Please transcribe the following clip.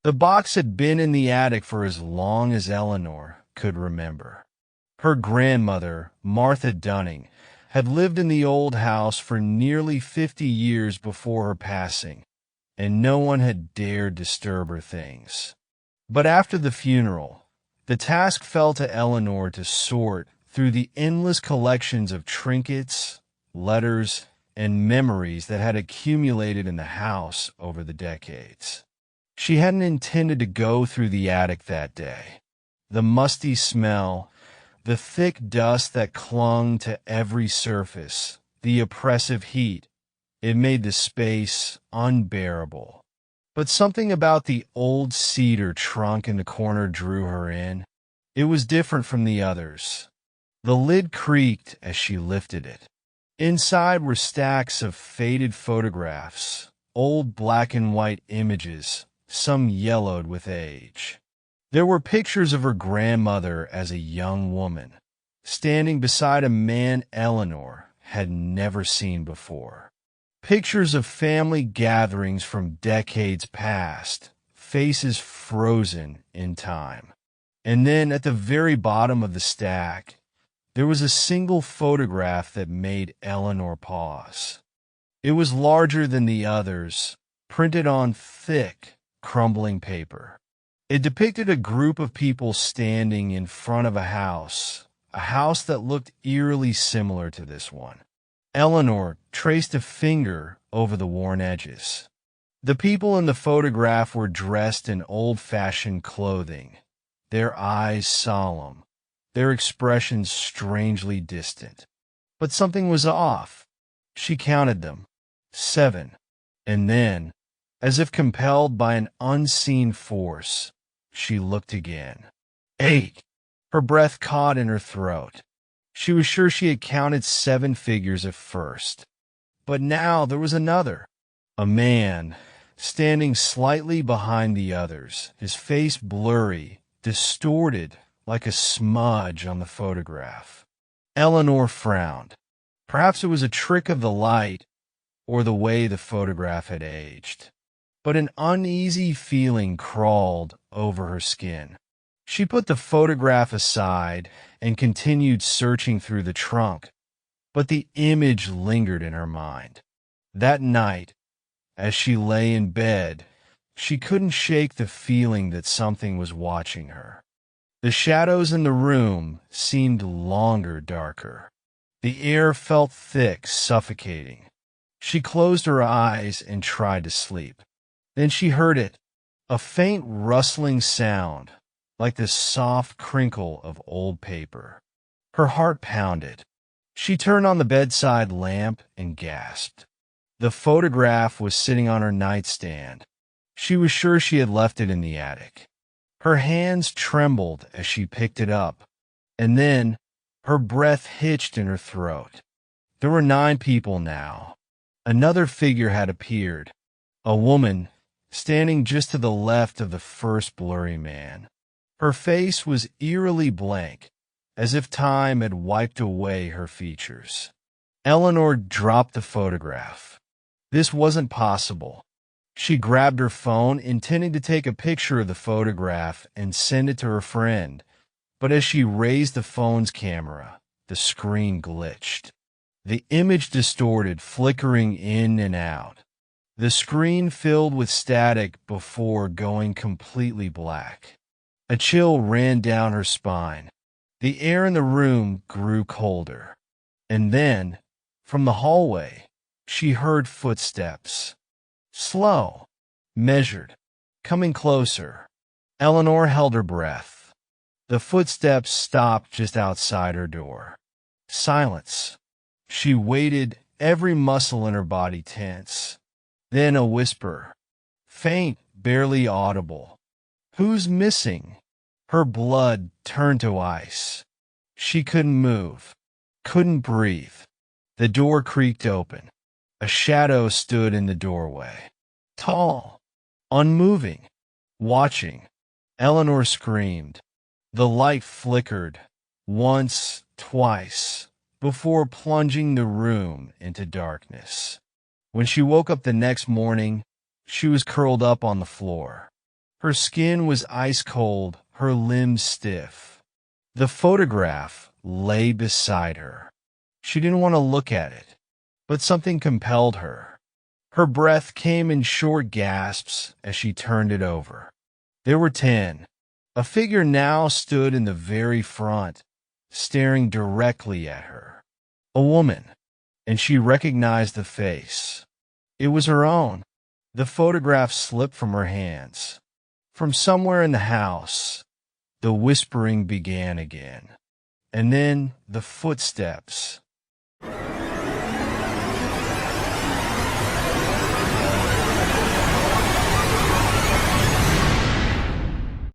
The box had been in the attic for as long as Eleanor could remember. Her grandmother, Martha Dunning, had lived in the old house for nearly 50 years before her passing, and no one had dared disturb her things. But after the funeral, the task fell to Eleanor to sort through the endless collections of trinkets, letters, and memories that had accumulated in the house over the decades. She hadn't intended to go through the attic that day. The musty smell, the thick dust that clung to every surface, the oppressive heat, it made the space unbearable. But something about the old cedar trunk in the corner drew her in. It was different from the others. The lid creaked as she lifted it. Inside were stacks of faded photographs, old black and white images, some yellowed with age. There were pictures of her grandmother as a young woman, standing beside a man Eleanor had never seen before. Pictures of family gatherings from decades past, faces frozen in time. And then at the very bottom of the stack, there was a single photograph that made Eleanor pause. It was larger than the others, printed on thick, crumbling paper. It depicted a group of people standing in front of a house that looked eerily similar to this one. Eleanor traced a finger over the worn edges. The people in the photograph were dressed in old-fashioned clothing, their eyes solemn, their expressions strangely distant. But something was off. She counted them. 7. And then, as if compelled by an unseen force, she looked again. 8. Her breath caught in her throat. She was sure she had counted 7 figures at first. But now there was another. A man, standing slightly behind the others, his face blurry, distorted like a smudge on the photograph. Eleanor frowned. Perhaps it was a trick of the light or the way the photograph had aged. But an uneasy feeling crawled over her skin. She put the photograph aside and continued searching through the trunk, but the image lingered in her mind. That night, as she lay in bed, she couldn't shake the feeling that something was watching her. The shadows in the room seemed longer, darker. The air felt thick, suffocating. She closed her eyes and tried to sleep. Then she heard it, a faint rustling sound, like the soft crinkle of old paper. Her heart pounded. She turned on the bedside lamp and gasped. The photograph was sitting on her nightstand. She was sure she had left it in the attic. Her hands trembled as she picked it up, and then her breath hitched in her throat. There were 9 people now. Another figure had appeared, a woman standing just to the left of the first blurry man. Her face was eerily blank, as if time had wiped away her features. Eleanor dropped the photograph. This wasn't possible. She grabbed her phone, intending to take a picture of the photograph and send it to her friend, but as she raised the phone's camera, the screen glitched. The image distorted, flickering in and out. The screen filled with static before going completely black. A chill ran down her spine. The air in the room grew colder. And then, from the hallway, she heard footsteps. Slow, measured, coming closer. Eleanor held her breath. The footsteps stopped just outside her door. Silence. She waited, every muscle in her body tense. Then a whisper, faint, barely audible. Who's missing? Her blood turned to ice. She couldn't move, couldn't breathe. The door creaked open. A shadow stood in the doorway. Tall, unmoving, watching. Eleanor screamed. The light flickered, once, twice, before plunging the room into darkness. When she woke up the next morning, she was curled up on the floor. Her skin was ice cold, her limbs stiff. The photograph lay beside her. She didn't want to look at it, but something compelled her. Her breath came in short gasps as she turned it over. There were 10. A figure now stood in the very front, staring directly at her. A woman, and she recognized the face. It was her own. The photograph slipped from her hands. From somewhere in the house, the whispering began again. And then the footsteps.